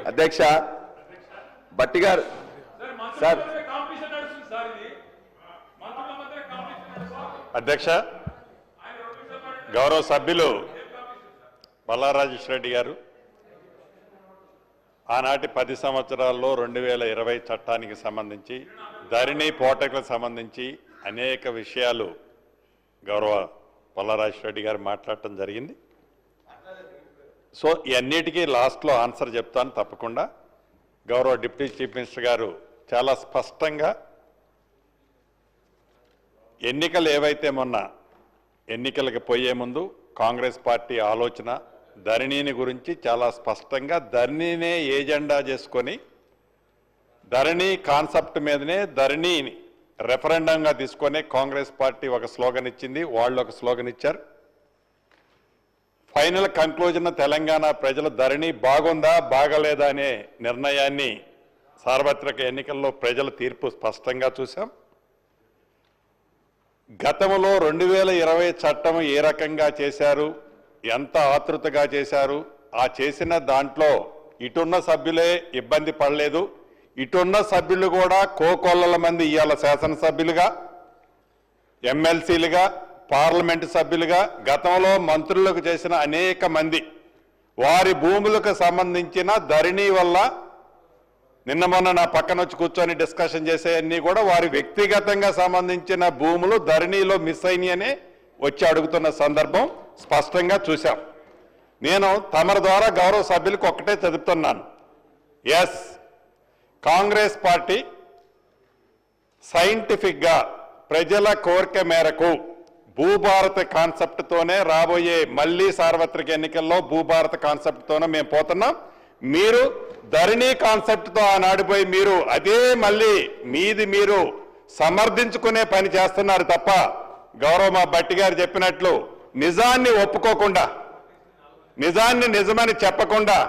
అధ్యక్ష భట్టి గారు సార్ అధ్యక్ష గౌరవ సభ్యులు బల్లారాజేశ్వర రెడ్డి గారు ఆనాటి 10 సంవత్సరాల్లో 2020 చట్టానికి సంబంధించి ధరణి పోటకులకు సంబంధించి అనేక విషయాలు గౌరవ బల్లారాజేశ్వర రెడ్డి గారు మాట్లాడటం జరిగింది. సో ఇవన్నిటికీ లాస్ట్లో ఆన్సర్ చెప్తాను తప్పకుండా. గౌరవ డిప్యూటీ చీఫ్ మినిస్టర్ గారు చాలా స్పష్టంగా ఎన్నికలు ఏవైతే మొన్న ఎన్నికలకు పోయే ముందు కాంగ్రెస్ పార్టీ ఆలోచన ధరణిని గురించి చాలా స్పష్టంగా ధరణినే ఏజెండా చేసుకొని ధరణి కాన్సెప్ట్ మీదనే ధరణిని రెఫరెండంగా తీసుకొని కాంగ్రెస్ పార్టీ ఒక స్లోగన్ ఇచ్చింది, వాళ్ళు ఒక స్లోగన్ ఇచ్చారు. ఫైనల్ కంక్లూజన్ తెలంగాణ ప్రజలు ధరణి బాగుందా బాగలేదా అనే నిర్ణయాన్ని సార్వత్రిక ఎన్నికల్లో ప్రజల తీర్పు స్పష్టంగా చూశాం. గతంలో 2020 చట్టం ఏ రకంగా చేశారు, ఎంత ఆతృతగా చేశారు, ఆ చేసిన దాంట్లో ఇటున్న సభ్యులే ఇబ్బంది పడలేదు, ఇటున్న సభ్యులు కూడా కోకొల్లల మంది ఇవాళ శాసనసభ్యులుగా, ఎమ్మెల్సీలుగా, పార్లమెంటు సభ్యులుగా, గతంలో మంత్రులకు చేసిన అనేక మంది వారి భూములకు సంబంధించిన ధరణి వల్ల నిన్న మొన్న నా పక్కన వచ్చి కూర్చొని డిస్కషన్ చేసేవన్నీ కూడా వారి వ్యక్తిగతంగా సంబంధించిన భూములు ధరణిలో మిస్ అయినాయనే వచ్చి అడుగుతున్న సందర్భం స్పష్టంగా చూశాం. నేను తమరి ద్వారా గౌరవ సభ్యులకు ఒక్కటే చెబుతున్నాను, ఎస్ కాంగ్రెస్ పార్టీ సైంటిఫిక్గా ప్రజల కోరిక మేరకు భూభారత కాన్సెప్ట్తోనే రాబోయే మళ్లీ సార్వత్రిక ఎన్నికల్లో భూభారత కాన్సెప్ట్తోనే మేము పోతున్నాం. మీరు ధరణి కాన్సెప్ట్తో ఆనాడిపోయి మీరు అదే మళ్ళీ మీది మీరు సమర్థించుకునే పని చేస్తున్నారు తప్ప గౌరవ మా భట్టి గారు చెప్పినట్లు నిజాన్ని ఒప్పుకోకుండా, నిజాన్ని నిజమని చెప్పకుండా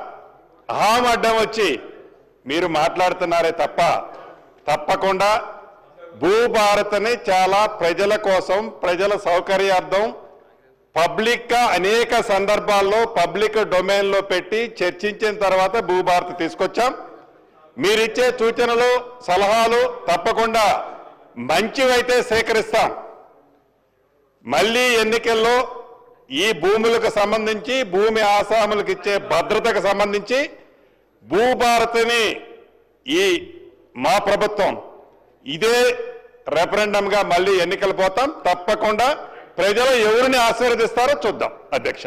అహం అడ్డం వచ్చి మీరు మాట్లాడుతున్నారే తప్ప తప్పకుండా భూభారత్ని చాలా ప్రజల కోసం ప్రజల సౌకర్యార్థం పబ్లిక్గా అనేక సందర్భాల్లో పబ్లిక్ డొమైన్లో పెట్టి చర్చించిన తర్వాత భూభారత్ తీసుకొచ్చాం. మీరిచ్చే సూచనలు సలహాలు తప్పకుండా మంచివైతే సేకరిస్తాం. మళ్ళీ ఎన్నికల్లో ఈ భూములకు సంబంధించి భూమి ఆసాములకు ఇచ్చే భద్రతకు సంబంధించి భూభారత్ని ఈ మా ప్రభుత్వం ఇదే రెఫరెండంగా మళ్ళీ ఎన్నికలు పోతాం. తప్పకుండా ప్రజలు ఎవరిని ఆశీర్వదిస్తారో చూద్దాం. అధ్యక్ష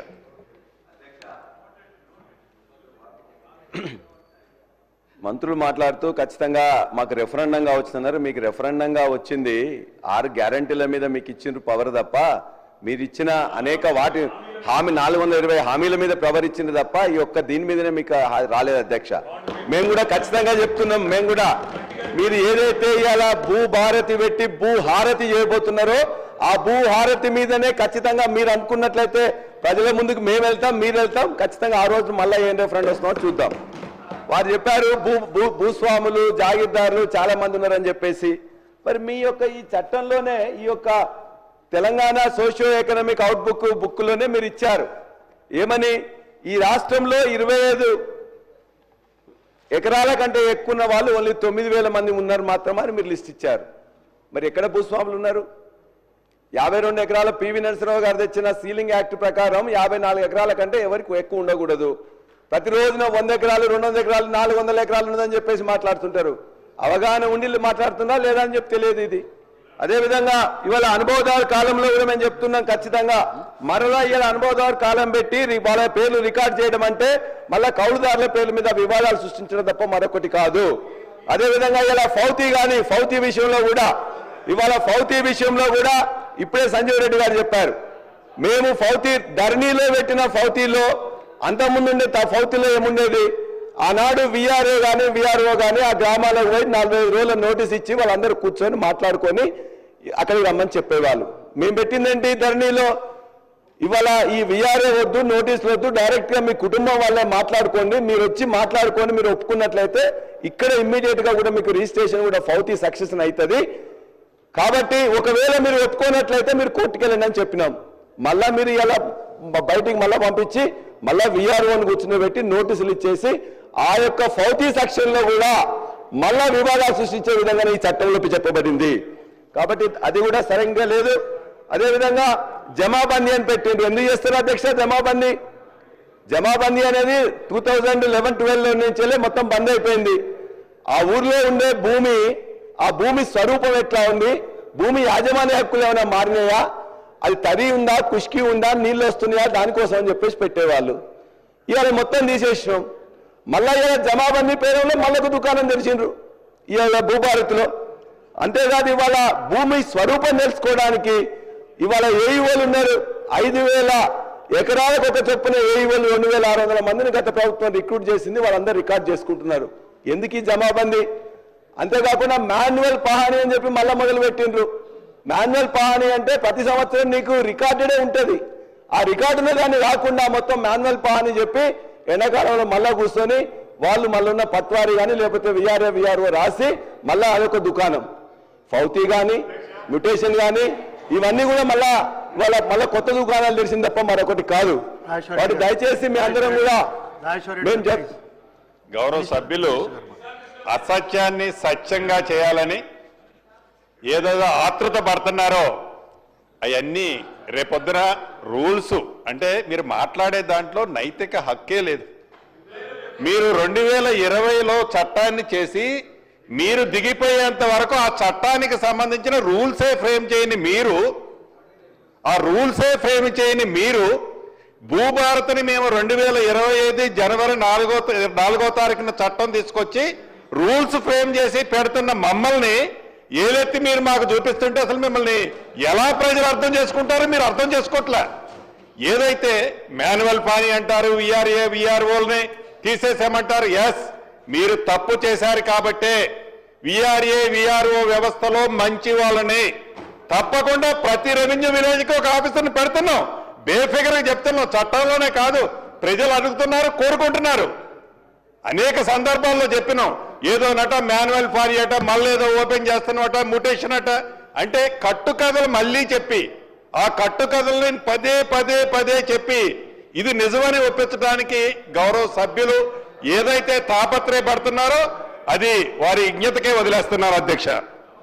మంత్రులు మాట్లాడుతూ ఖచ్చితంగా మాకు రెఫరెండంగా వచ్చిందన్నారు. మీకు రెఫరెండంగా వచ్చింది 6 గ్యారంటీల మీద మీకు ఇచ్చిన పవర్ తప్ప మీరు ఇచ్చిన అనేక వాటి హామీ 420 హామీల మీద పవర్ ఇచ్చింది తప్ప ఈ ఒక్క దీని మీదనే మీకు రాలేదు అధ్యక్ష. మేము కూడా ఖచ్చితంగా చెప్తున్నాం, మేము కూడా మీరు ఏదైతే ఇవాళ భూభారతి పెట్టి భూహారతి చేయబోతున్నారో ఆ భూహారతి మీదనే ఖచ్చితంగా మీరు అనుకున్నట్లయితే ప్రజల ముందుకు మేము వెళ్తాం, మీరు వెళ్తాం. ఖచ్చితంగా ఆ రోజు మళ్ళీ ఏం రెఫరెండం వస్తున్నామో చూద్దాం. వారు చెప్పారు భూస్వాములు జాగీర్దారులు చాలా మంది ఉన్నారని చెప్పేసి. మరి మీ యొక్క ఈ చట్టంలోనే ఈ యొక్క తెలంగాణ సోషియో ఎకనామిక్ అవుట్బుక్ బుక్లోనే మీరు ఇచ్చారు ఏమని, ఈ రాష్ట్రంలో 25 ఎకరాల కంటే ఎక్కువ ఉన్న వాళ్ళు ఓన్లీ 9,000 మంది ఉన్నారు మాత్రమే అని మీరు లిస్ట్ ఇచ్చారు. మరి ఎక్కడ భూస్వాములు ఉన్నారు? 52 ఎకరాల పివి నరసింహరావు గారు తెచ్చిన సీలింగ్ యాక్ట్ ప్రకారం 54 ఎకరాల కంటే ఎవరికి ఎక్కువ ఉండకూడదు. ప్రతిరోజున 100 ఎకరాలు 200 ఎకరాలు 400 ఎకరాలు ఉన్నదని చెప్పేసి మాట్లాడుతుంటారు. అవగాహన ఉండి మాట్లాడుతున్నా లేదా అని చెప్పి తెలియదు ఇది. అదేవిధంగా ఇవాళ అనుభవదారు కాలంలో కూడా మేము చెప్తున్నాం, ఖచ్చితంగా మరలా ఇవాళ అనుభవదారు కాలం పెట్టి వాళ్ళ పేర్లు రికార్డ్ చేయడం అంటే మళ్ళా కౌలుదారుల పేర్ల మీద వివాదాలు సృష్టించడం తప్ప మరొకటి కాదు. అదేవిధంగా ఇలా ఫౌతీ విషయంలో కూడా ఇవాళ ఇప్పుడే సంజీవ్ రెడ్డి గారు చెప్పారు, మేము ధరణిలో పెట్టిన ఫౌతీలో అంతకుముందు ఫౌతీలో ఏముండేది, ఆనాడు విఆర్ఓ కానీ ఆ గ్రామాలకు పోయి 45 రోజుల నోటీస్ ఇచ్చి వాళ్ళందరూ కూర్చొని మాట్లాడుకొని అక్కడికి రమ్మని చెప్పేవాళ్ళు. మేము పెట్టిందేంటి ధరణిలో, ఇవాళ ఈ విఆర్ఓ వద్దు, నోటీసులు వద్దు, డైరెక్ట్గా మీ కుటుంబం వాళ్ళే మాట్లాడుకోండి, మీరు వచ్చి మాట్లాడుకొని మీరు ఒప్పుకున్నట్లయితే ఇక్కడ ఇమ్మీడియట్గా కూడా మీకు రిజిస్ట్రేషన్ కూడా ఫౌతీ సక్సెస్ అవుతుంది. కాబట్టి ఒకవేళ మీరు ఒప్పుకోనట్లయితే మీరు కోర్టుకు వెళ్ళండి అని చెప్పినాం. మళ్ళా మీరు ఇలా బయటికి మళ్ళీ పంపించి మళ్ళీ విఆర్ఓని కూర్చుని పెట్టి నోటీసులు ఇచ్చేసి ఆ యొక్క ఫౌతీ సెక్షన్ లో కూడా మళ్ళా వివాదాలు సృష్టించే విధంగానే ఈ చట్టంలో చెప్పబడింది. కాబట్టి అది కూడా సరిగ్గా లేదు. అదేవిధంగా జమాబందీ అని పెట్టిండ్రు. ఎందుకు చేస్తారు అధ్యక్ష జమాబందీ? జమాబందీ అనేది 2011-12 నుంచే మొత్తం బంద్ అయిపోయింది. ఆ ఊర్లో ఉండే భూమి, ఆ భూమి స్వరూపం ఎట్లా ఉంది, భూమి యాజమాన్య హక్కులు ఏమైనా మారినాయా, అది తడి ఉందా, కుష్కి ఉందా, నీళ్ళు వస్తున్నాయా, దానికోసం అని చెప్పేసి పెట్టేవాళ్ళు. ఇవాళ మొత్తం తీసేసినాం. మళ్ళా ఇవాళ జమాబందీ పేరులో మళ్ళొక దుకాణం తెరిచిండ్రు ఇవాళ భూభారత్లో. అంతేకాదు ఇవాళ భూమి స్వరూపం తెలుసుకోవడానికి ఇవాళ ఏఈఓలు ఉన్నారు. 5,000 ఎకరాలకు ఒక చొప్పున ఏఈఓలు 2,600 మందిని గత ప్రభుత్వం రిక్రూట్ చేసింది. వాళ్ళందరూ రికార్డ్ చేసుకుంటున్నారు. ఎందుకు ఈ జమాబందీ? అంతేకాకుండా మాన్యువల్ పహాని అని చెప్పి మళ్ళా మొదలు పెట్టిండ్రు. మాన్యువల్ పహాని అంటే ప్రతి సంవత్సరం నీకు రికార్డెడే ఉంటుంది. ఆ రికార్డులో దాన్ని రాకుండా మొత్తం మాన్యువల్ పహాని చెప్పి ఎండాకాలంలో మళ్ళా కూర్చొని వాళ్ళు మళ్ళీ ఉన్న పట్వారీ కానీ లేకపోతే విఆర్ఓ రాసి మళ్ళా అదొక దుకాణం. ఫౌతీ కానీ మ్యుటేషన్ కానీ ఇవన్నీ కూడా మళ్ళా కొత్త దుకాణాలు తెరిచింది తప్ప మరొకటి కాదు. వాటి దయచేసి మీ అందరం కూడా గౌరవ సభ్యులు అసత్యాన్ని సత్యంగా చేయాలని ఏదో ఆతృత పడుతున్నారో అవన్నీ రేపొద్దున రూల్స్ అంటే మీరు మాట్లాడే దాంట్లో నైతిక హక్కే లేదు. మీరు 2020లో చట్టాన్ని చేసి మీరు దిగిపోయేంత వరకు ఆ చట్టానికి సంబంధించిన రూల్సే ఫ్రేమ్ చేయని మీరు భూభారత్ని మేము 2025 జనవరి 4వ తారీఖున చట్టం తీసుకొచ్చి రూల్స్ ఫ్రేమ్ చేసి పెడుతున్న మమ్మల్ని ఏలెత్తి మీరు మాకు చూపిస్తుంటే అసలు మిమ్మల్ని ఎలా ప్రజలు అర్థం చేసుకుంటారో మీరు అర్థం చేసుకోవట్లే. ఏదైతే మాన్యువల్ పానీ అంటారు, విఆర్ఓల్ని తీసేసామంటారు. ఎస్, మీరు తప్పు చేశారు కాబట్టే విఆర్ఓ వ్యవస్థలో మంచి వాళ్ళని తప్పకుండా ప్రతి రెవెన్యూ విలేజ్కి ఒక ఆఫీసర్ని పెడుతున్నాం. బేఫిగర్గా చెప్తున్నాం. చట్టంలోనే కాదు, ప్రజలు అడుగుతున్నారు, కోరుకుంటున్నారు. అనేక సందర్భాల్లో చెప్పినాం. ఏదో నట మాన్యువల్ ఫారీ అట, మళ్ళీ ఏదో ఓపెన్ చేస్తున్నట, మ్యుటేషన్ అట అంటే కట్టుకథలు మళ్ళీ చెప్పి ఆ కట్టుకథల్ని పదే చెప్పి ఇది నిజమని ఒప్పించడానికి గౌరవ సభ్యులు ఏదైతే తాపత్రయపడుతున్నారో అది వారి విజ్ఞతకే వదిలేస్తున్నారు అధ్యక్ష.